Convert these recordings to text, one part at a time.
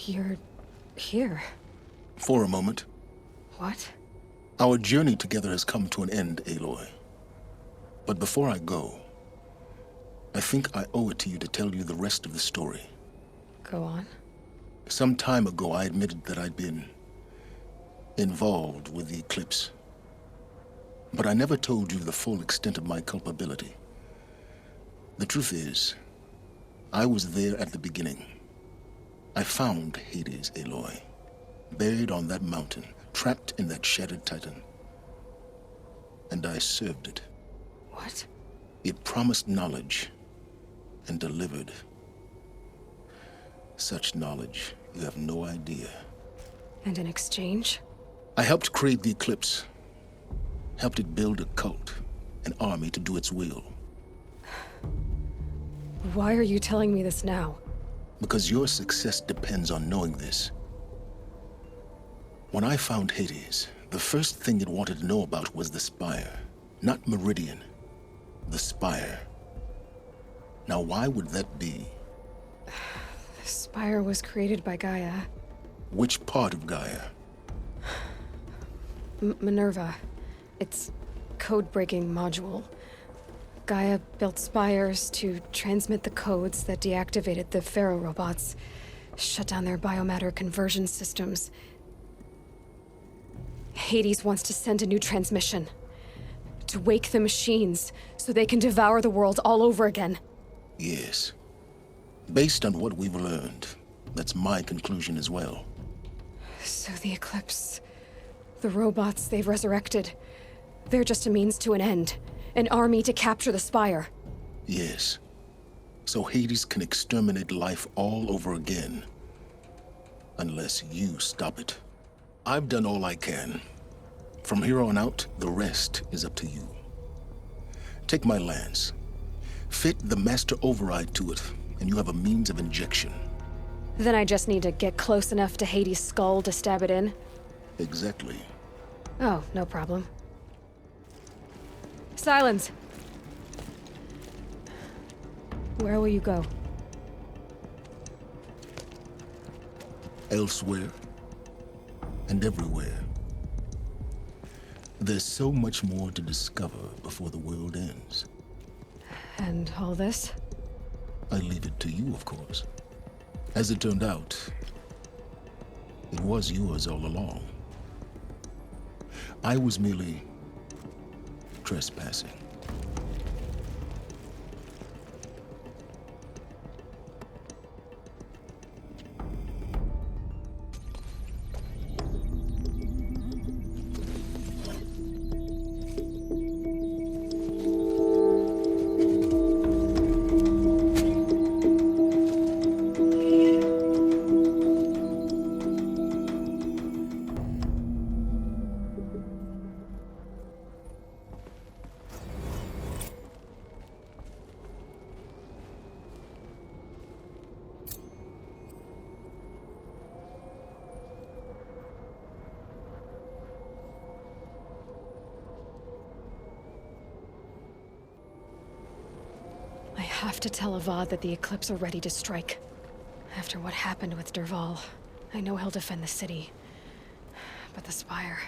You're here. For a moment. What? Our journey together has come to an end, Aloy. But before I go, I think I owe it to you to tell you the rest of the story. Go on. Some time ago, I admitted that I'd been involved with the Eclipse. But I never told you the full extent of my culpability. The truth is, I was there at the beginning. I found Hades, Aloy, buried on that mountain, trapped in that shattered titan. And I served it. What? It promised knowledge and delivered. Such knowledge, you have no idea. And in exchange? I helped create the Eclipse. Helped it build a cult, an army to do its will. Why are you telling me this now? Because your success depends on knowing this. When I found Hades, the first thing it wanted to know about was the Spire. Not Meridian. The Spire. Now why would that be? The Spire was created by Gaia. Which part of Gaia? Minerva. Its code-breaking module. Gaia built spires to transmit the codes that deactivated the Pharaoh robots, shut down their biomatter conversion systems. Hades wants to send a new transmission. To wake the machines, so they can devour the world all over again. Yes. Based on what we've learned, that's my conclusion as well. So the Eclipse, the robots they've resurrected, they're just a means to an end. An army to capture the Spire. Yes. So Hades can exterminate life all over again. Unless you stop it. I've done all I can. From here on out, the rest is up to you. Take my lance. Fit the master override to it, and you have a means of injection. Then I just need to get close enough to Hades' skull to stab it in? Exactly. Oh, no problem. Sylens! Where will you go? Elsewhere. And everywhere. There's so much more to discover before the world ends. And all this? I leave it to you, of course. As it turned out, it was yours all along. I was merely trespassing. I have to tell Avad that the Eclipse are ready to strike. After what happened with Dervahl, I know he'll defend the city. But the Spire...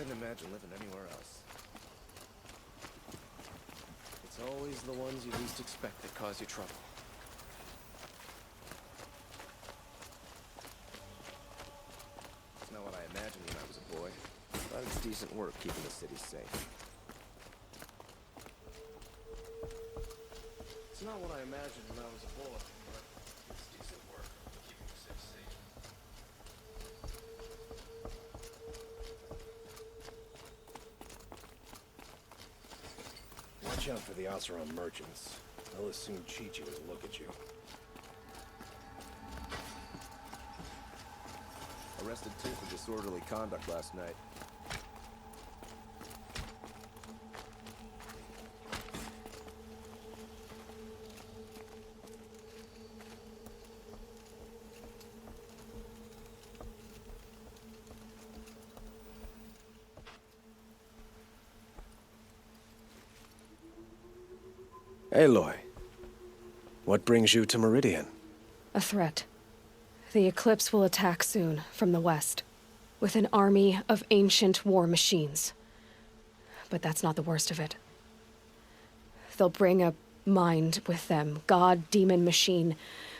couldn't imagine living anywhere else. It's always the ones you least expect that cause you trouble. It's not what I imagined when I was a boy, but it's decent work keeping the city safe. It's not what I imagined when I was a boy, but it's decent work keeping the city safe. Watch out for the Oseram merchants. They'll as soon cheat you as look at you. Arrested two for disorderly conduct last night. Aloy, what brings you to Meridian? A threat. The Eclipse will attack soon, from the west, with an army of ancient war machines. But that's not the worst of it. They'll bring a mind with them, god, demon, machine,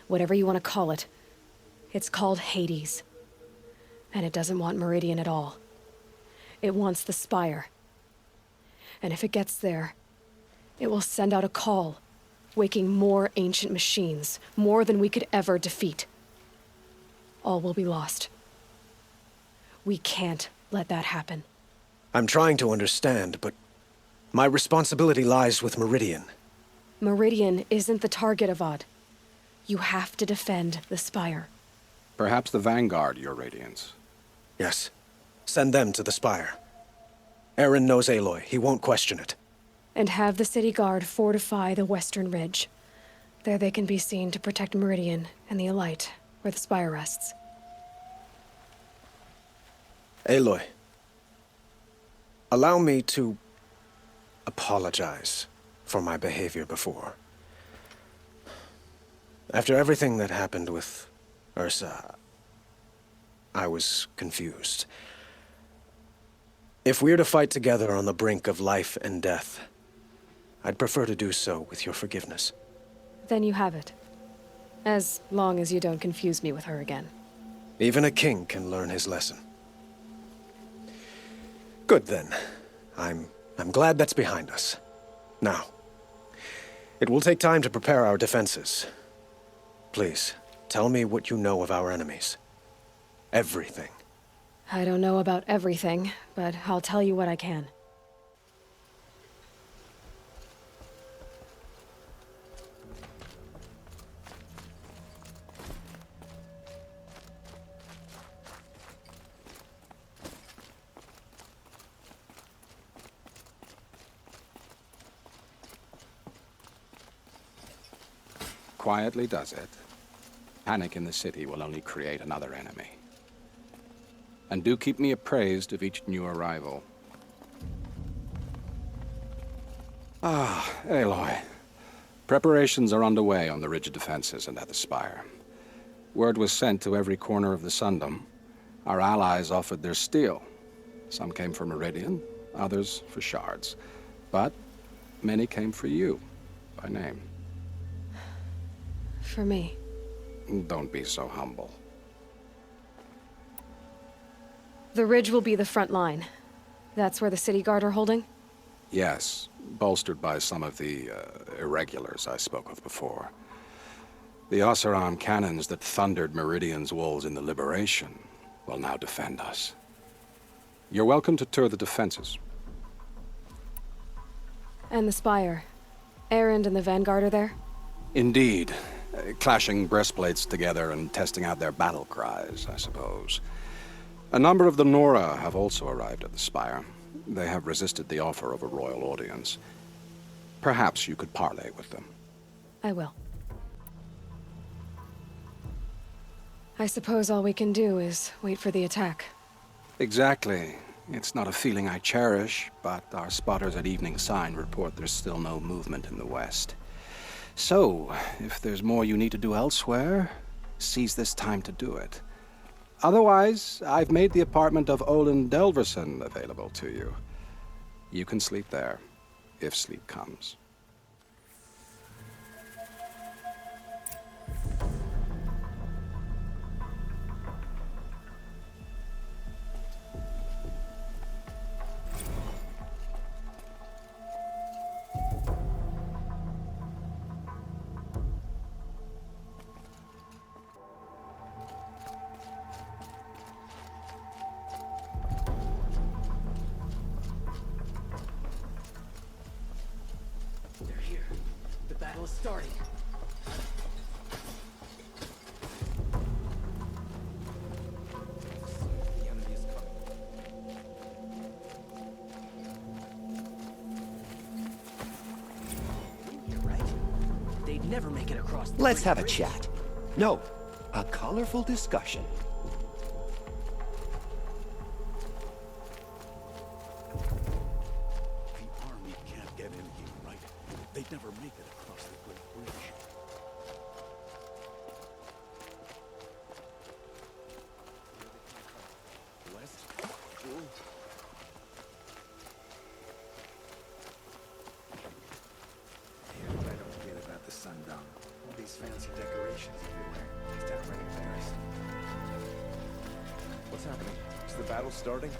whatever you want to call it. It's called Hades. And it doesn't want Meridian at all. It wants the Spire. And if it gets there, it will send out a call, waking more ancient machines, more than we could ever defeat. All will be lost. We can't let that happen. I'm trying to understand, but my responsibility lies with Meridian. Meridian isn't the target, Avad. You have to defend the Spire. Perhaps the Vanguard, Your Radiance. Yes. Send them to the Spire. Erend knows Aloy. He won't question it. And have the city guard fortify the western ridge. There they can be seen to protect Meridian and the Elite, where the Spire rests. Aloy, allow me to apologize for my behavior before. After everything that happened with Ursa, I was confused. If we're to fight together on the brink of life and death, I'd prefer to do so with your forgiveness. Then you have it. As long as you don't confuse me with her again. Even a king can learn his lesson. Good then. I'm glad that's behind us. Now, it will take time to prepare our defenses. Please, tell me what you know of our enemies. Everything. I don't know about everything, but I'll tell you what I can. Quietly does it. Panic in the city will only create another enemy. And do keep me appraised of each new arrival. Aloy. Preparations are underway on the ridge defenses and at the Spire. Word was sent to every corner of the Sundom. Our allies offered their steel. Some came for Meridian, others for shards. But many came for you, by name. For me. Don't be so humble. The ridge will be the front line. That's where the city guard are holding? Yes, bolstered by some of the irregulars I spoke of before. The Oseram cannons that thundered Meridian's walls in the Liberation will now defend us. You're welcome to tour the defenses. And the Spire. Erend and the Vanguard are there? Indeed. Clashing breastplates together and testing out their battle cries, I suppose. A number of the Nora have also arrived at the Spire. They have resisted the offer of a royal audience. Perhaps you could parley with them. I will. I suppose all we can do is wait for the attack. Exactly. It's not a feeling I cherish, but our spotters at Evening Sign report there's still no movement in the west. So, if there's more you need to do elsewhere, seize this time to do it. Otherwise, I've made the apartment of Olin Delverson available to you. You can sleep there, if sleep comes. Starting. The enemy is coming. You're right. They'd never make it across the Let's have a bridge. chat. No, a colorful discussion. The army can't get anything right. They'd never make it across the Great Bridge. West? Jewel? Here's what I don't get about the Sundown. All these fancy decorations everywhere. It's downright embarrassing. What's happening? Is the battle starting?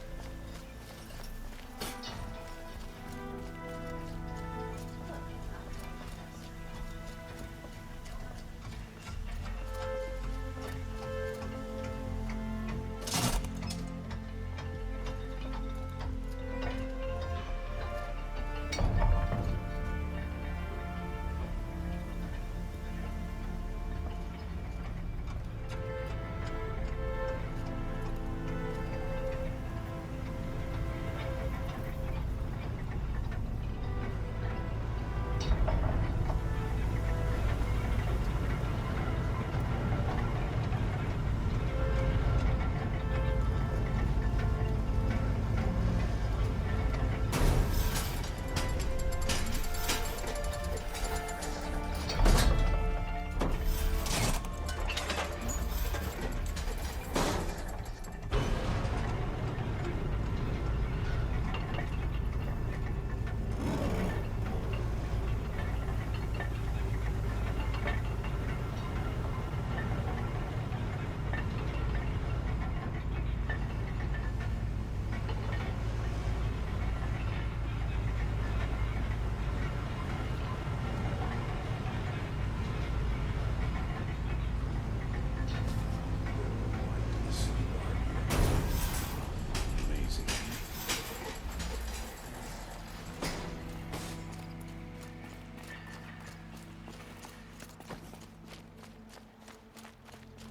Amazing.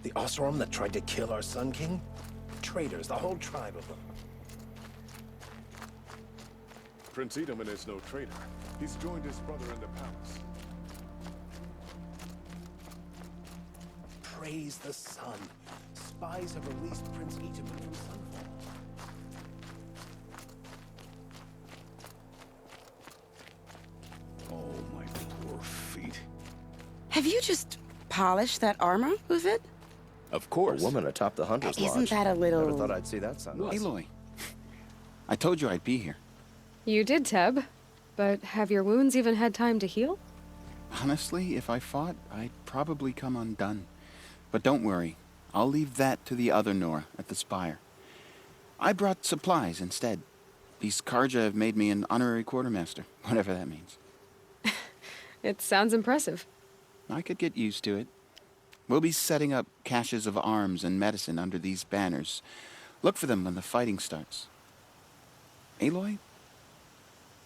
The Oseram that tried to kill our Sun King? Traitors, the whole tribe of them. Prince Edaman is no traitor. He's joined his brother in the palace. Praise the sun. Spies have released Prince Edaman from Sunfall. Oh, my poor feet. Have you just polished that armor, Uthid? Of course. A woman atop the Hunter's Lodge. Isn't that a little... Never thought I'd see that sunrise. Aloy, I told you I'd be here. You did, Teb. But have your wounds even had time to heal? Honestly, if I fought, I'd probably come undone. But don't worry. I'll leave that to the other Nora at the Spire. I brought supplies instead. These Karja have made me an honorary quartermaster, whatever that means. It sounds impressive. I could get used to it. We'll be setting up caches of arms and medicine under these banners. Look for them when the fighting starts. Aloy,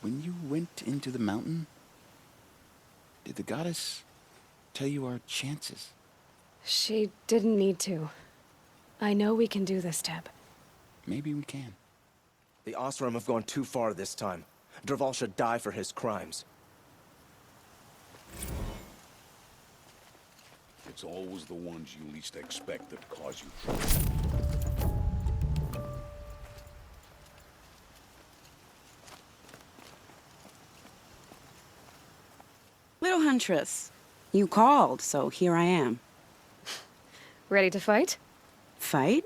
when you went into the mountain, did the goddess tell you our chances? She didn't need to. I know we can do this, Teb. Maybe we can. The Oseram have gone too far this time. Dervahl should die for his crimes. It's always the ones you least expect that cause you trouble. Little Huntress, you called, so here I am. Ready to fight? Fight?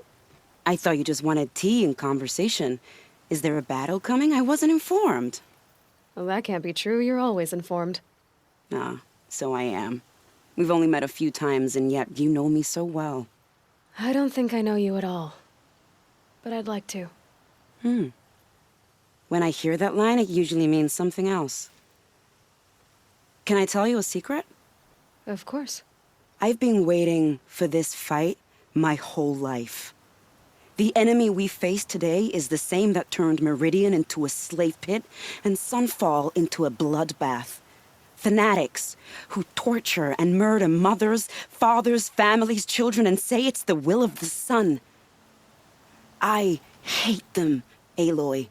I thought you just wanted tea and conversation. Is there a battle coming? I wasn't informed. Well, that can't be true. You're always informed. Ah, so I am. We've only met a few times, and yet you know me so well. I don't think I know you at all. But I'd like to. When I hear that line, it usually means something else. Can I tell you a secret? Of course. I've been waiting for this fight my whole life. The enemy we face today is the same that turned Meridian into a slave pit and Sunfall into a bloodbath. Fanatics who torture and murder mothers, fathers, families, children, and say it's the will of the sun. I hate them, Aloy.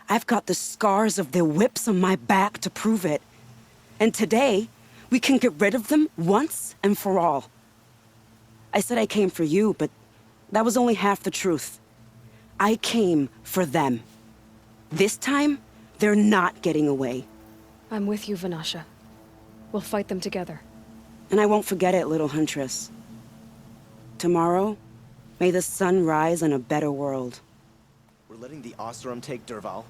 I've got the scars of their whips on my back to prove it. And today, we can get rid of them once and for all. I said I came for you, but that was only half the truth. I came for them. This time, they're not getting away. I'm with you, Vanasha. We'll fight them together. And I won't forget it, little huntress. Tomorrow, may the sun rise in a better world. We're letting the Oseram take Dervahl.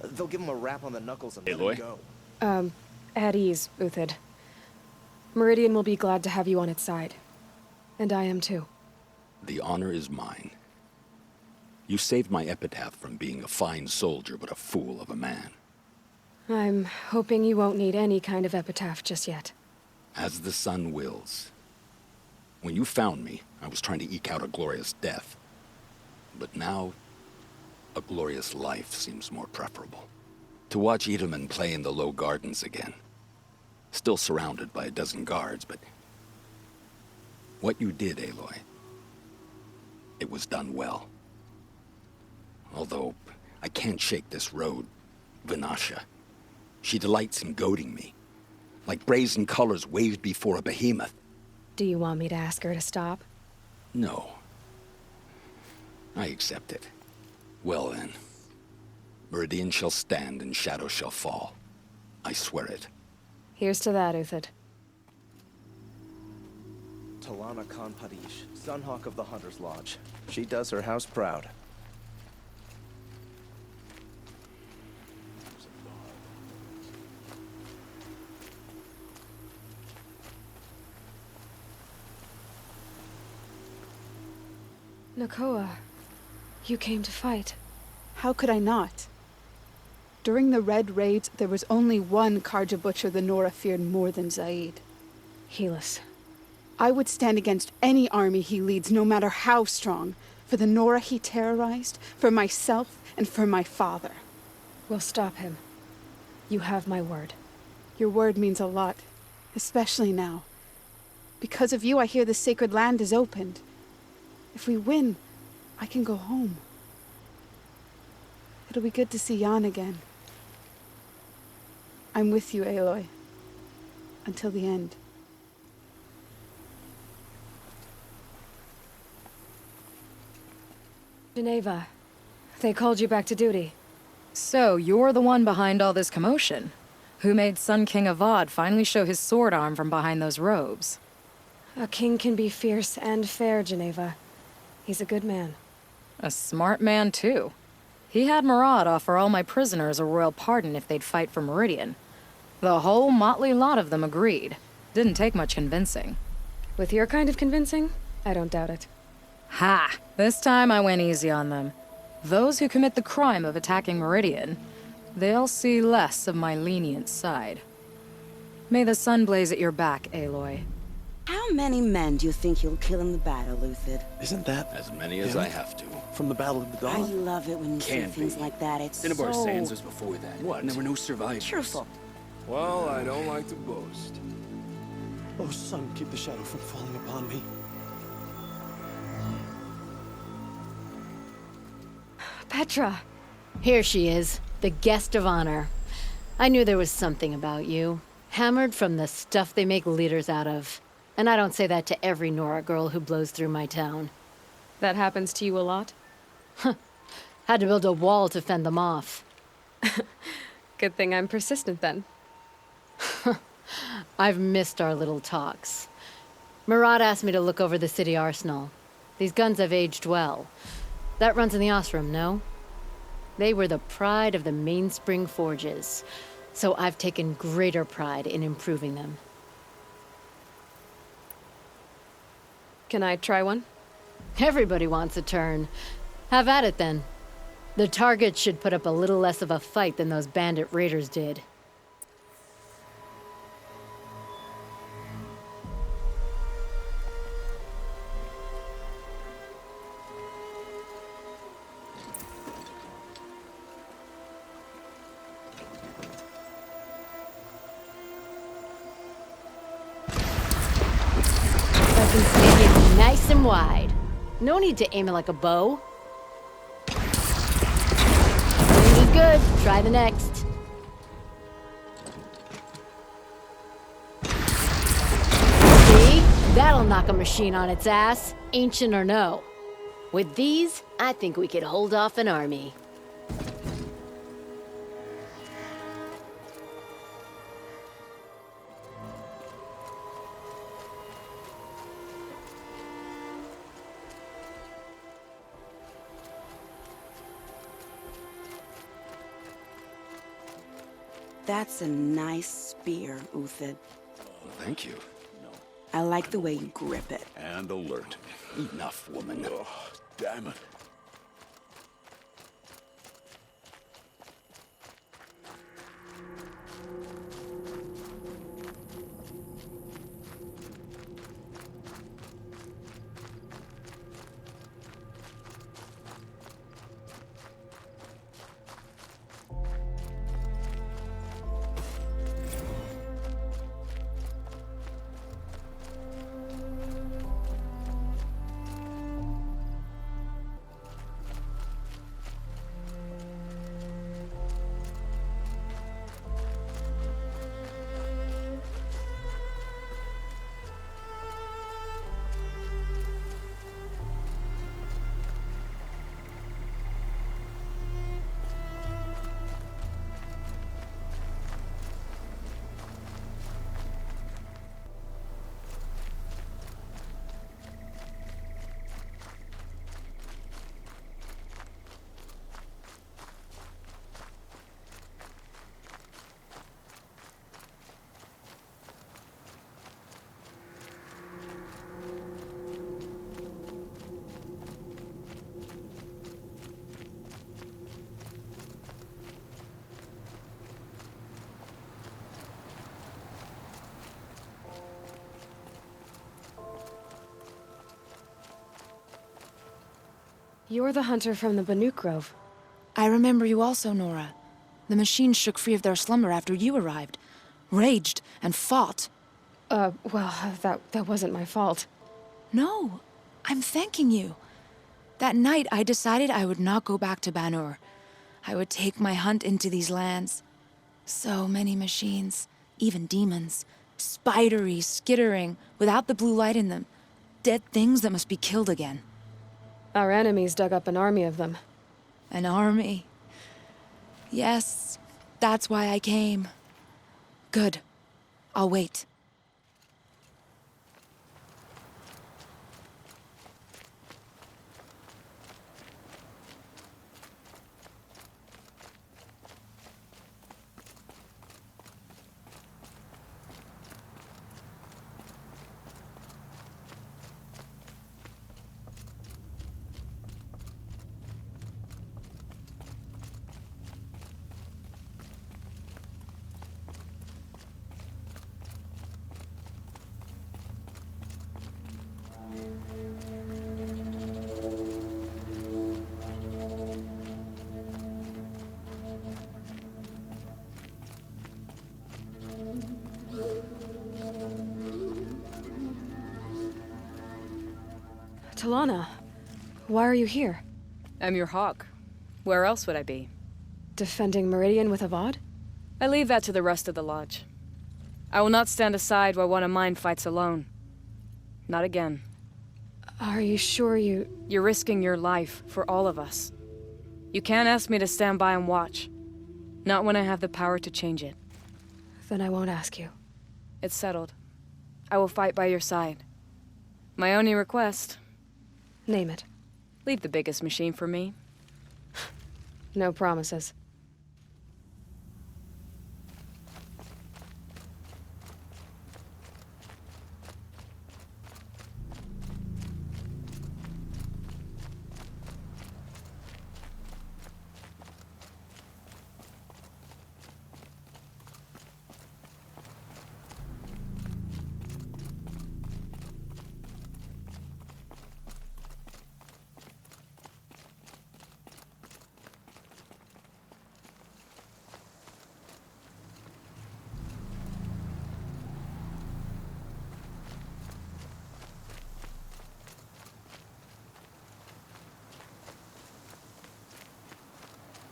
They'll give him a rap on the knuckles and let Aloy? him go. At ease, Uthid. Meridian will be glad to have you on its side. And I am too. The honor is mine. You saved my epitaph from being a fine soldier, but a fool of a man. I'm hoping you won't need any kind of epitaph just yet. As the sun wills. When you found me, I was trying to eke out a glorious death. But now, a glorious life seems more preferable. To watch Edelman play in the low gardens again. Still surrounded by a dozen guards, but... what you did, Aloy, it was done well. Although, I can't shake this road, Vanasha. She delights in goading me. Like brazen colors waved before a behemoth. Do you want me to ask her to stop? No. I accept it. Well then. Meridian shall stand and shadow shall fall. I swear it. Here's to that, Uthid. Talanah Khan Padish, Sunhawk of the Hunter's Lodge. She does her house proud. Nakoa, you came to fight. How could I not? During the Red Raids, there was only one Karja Butcher the Nora feared more than Zaid. Helis. I would stand against any army he leads, no matter how strong, for the Nora he terrorized, for myself, and for my father. We'll stop him. You have my word. Your word means a lot, especially now. Because of you, I hear the sacred land is opened. If we win, I can go home. It'll be good to see Jan again. I'm with you, Aloy. Until the end. Jeneva, they called you back to duty. So, you're the one behind all this commotion? Who made Sun King Avad finally show his sword arm from behind those robes? A king can be fierce and fair, Jeneva. He's a good man. A smart man, too. He had Marad offer all my prisoners a royal pardon if they'd fight for Meridian. The whole motley lot of them agreed. Didn't take much convincing. With your kind of convincing, I don't doubt it. Ha! This time I went easy on them. Those who commit the crime of attacking Meridian, they'll see less of my lenient side. May the sun blaze at your back, Aloy. How many men do you think you'll kill in the battle, Uthid? Isn't that As many as I have to. from the Battle of the I Dawn? love it when you say things like that. It's Cinnabar so Sands was before that. What? And there were no survivors. cheerful. Well, I don't like to boast. Oh, sun, keep the shadow from falling upon me. Petra! Here she is, the guest of honor. I knew there was something about you. Hammered from the stuff they make leaders out of. And I don't say that to every Nora girl who blows through my town. That happens to you a lot? Had to build a wall to fend them off. Good thing I'm persistent then. I've missed our little talks. Marad asked me to look over the city arsenal. These guns have aged well. That runs in the Oseram, no? They were the pride of the Mainspring Forges, so I've taken greater pride in improving them. Can I try one? Everybody wants a turn. Have at it, then. The targets should put up a little less of a fight than those bandit raiders did. Weapons stand nice and wide. No need to aim it like a bow. Good. Try the next. See? That'll knock a machine on its ass, ancient or no. With these, I think we could hold off an army. That's a nice spear, Uthid. Thank you. I like the way you grip it. And alert. Enough, woman. Oh, damn it. You're the hunter from the Banuk Grove. I remember you also, Nora. The machines shook free of their slumber after you arrived. Raged and fought. Well, that wasn't my fault. No, I'm thanking you. That night, I decided I would not go back to Banur. I would take my hunt into these lands. So many machines, even demons. Spidery, skittering, without the blue light in them. Dead things that must be killed again. Our enemies dug up an army of them. An army? Yes, that's why I came. Good. I'll wait. Talanah, why are you here? I'm your hawk. Where else would I be? Defending Meridian with Avad? I leave that to the rest of the Lodge. I will not stand aside while one of mine fights alone. Not again. Are you sure you... You're risking your life for all of us. You can't ask me to stand by and watch. Not when I have the power to change it. Then I won't ask you. It's settled. I will fight by your side. My only request... Name it. Leave the biggest machine for me. No promises.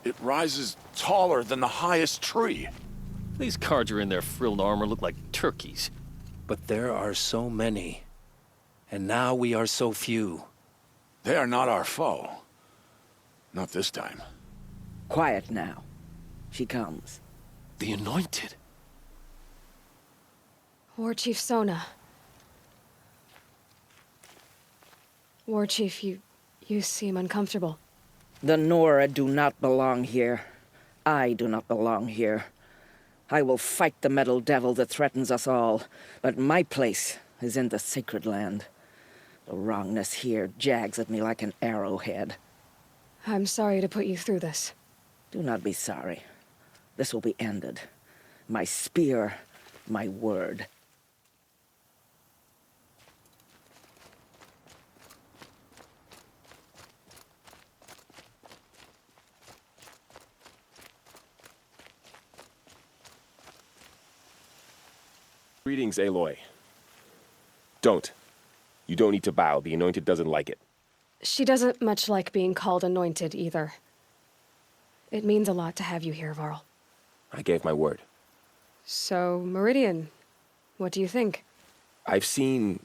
It rises taller than the highest tree. These Carja in their frilled armor look like turkeys. But there are so many. And now we are so few. They are not our foe. Not this time. Quiet now. She comes. The Anointed. War Chief Sona. War Chief, you seem uncomfortable. The Nora do not belong here. I do not belong here. I will fight the metal devil that threatens us all, but my place is in the sacred land. The wrongness here jags at me like an arrowhead. I'm sorry to put you through this. Do not be sorry. This will be ended. My spear, my word. Greetings, Aloy. Don't. You don't need to bow. The Anointed doesn't like it. She doesn't much like being called Anointed, either. It means a lot to have you here, Varl. I gave my word. So, Meridian, what do you think? I've seen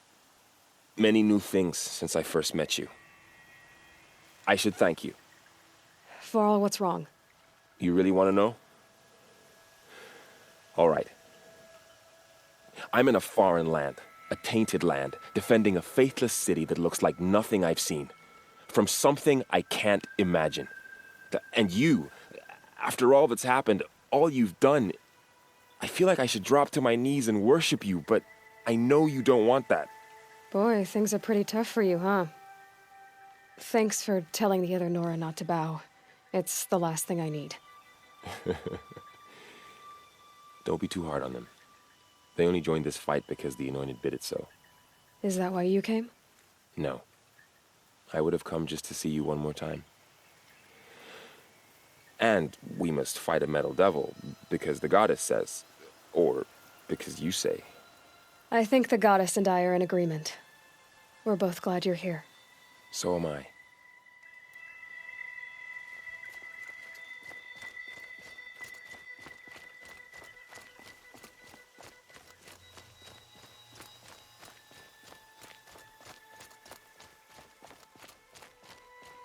many new things since I first met you. I should thank you. Varl, what's wrong? You really want to know? All right. I'm in a foreign land, a tainted land, defending a faithless city that looks like nothing I've seen. From something I can't imagine. And you, after all that's happened, all you've done, I feel like I should drop to my knees and worship you, but I know you don't want that. Boy, things are pretty tough for you, huh? Thanks for telling the other Nora not to bow. It's the last thing I need. Don't be too hard on them. They only joined this fight because the Anointed bid it so. Is that why you came? No. I would have come just to see you one more time. And we must fight a metal devil, because the goddess says. Or because you say. I think the goddess and I are in agreement. We're both glad you're here. So am I.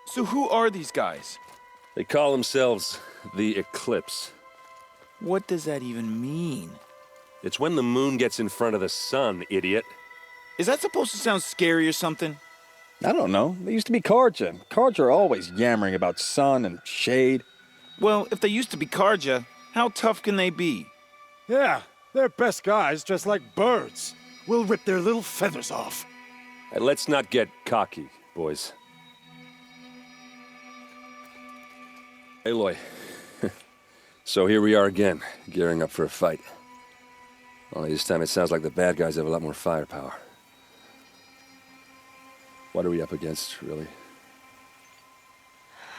So who are these guys? They call themselves the Eclipse. What does that even mean? It's when the moon gets in front of the sun, idiot. Is that supposed to sound scary or something? I don't know. They used to be Carja. Carja are always yammering about sun and shade. Well, if they used to be Carja, how tough can they be? Yeah, they're best guys dressed like birds. We'll rip their little feathers off. And let's not get cocky, boys. Aloy. So here we are again, gearing up for a fight. Only this time it sounds like the bad guys have a lot more firepower. What are we up against, really?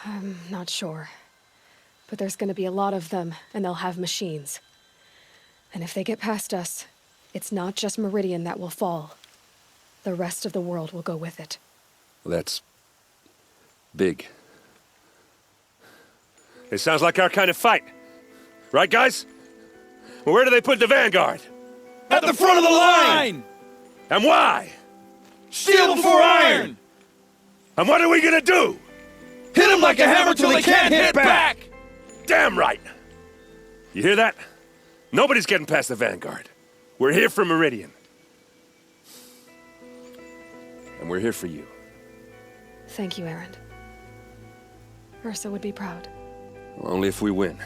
I'm not sure. But there's gonna be a lot of them, and they'll have machines. And if they get past us, it's not just Meridian that will fall. The rest of the world will go with it. That's big. It sounds like our kind of fight. Right, guys? Well, where do they put the vanguard? At the front of the line! And why? Steel before iron! And what are we gonna do? Hit them like a hammer till they can't hit back! Damn right! You hear that? Nobody's getting past the vanguard. We're here for Meridian. And we're here for you. Thank you, Erend. Ursa would be proud. Well, only if we win.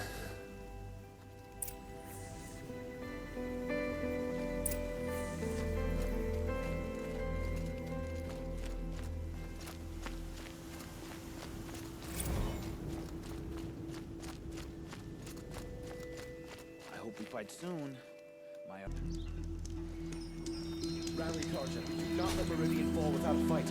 I hope we fight soon. My... Rally, Tarja. Do not let Meridian fall without a fight.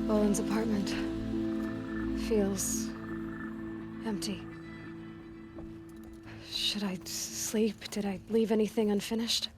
Olin's apartment feels empty. Should I sleep? Did I leave anything unfinished?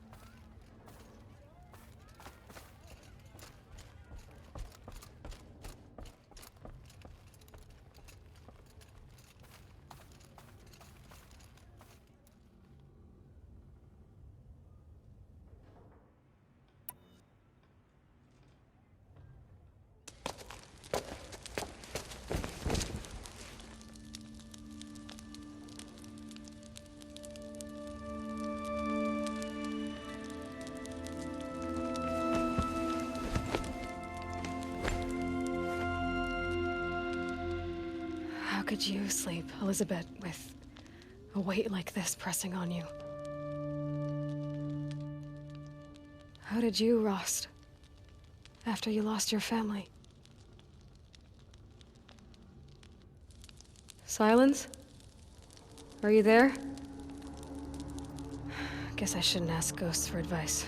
How could you sleep, Elizabeth, with a weight like this pressing on you? How did you, Rost, after you lost your family? Sylens? Are you there? Guess I shouldn't ask ghosts for advice.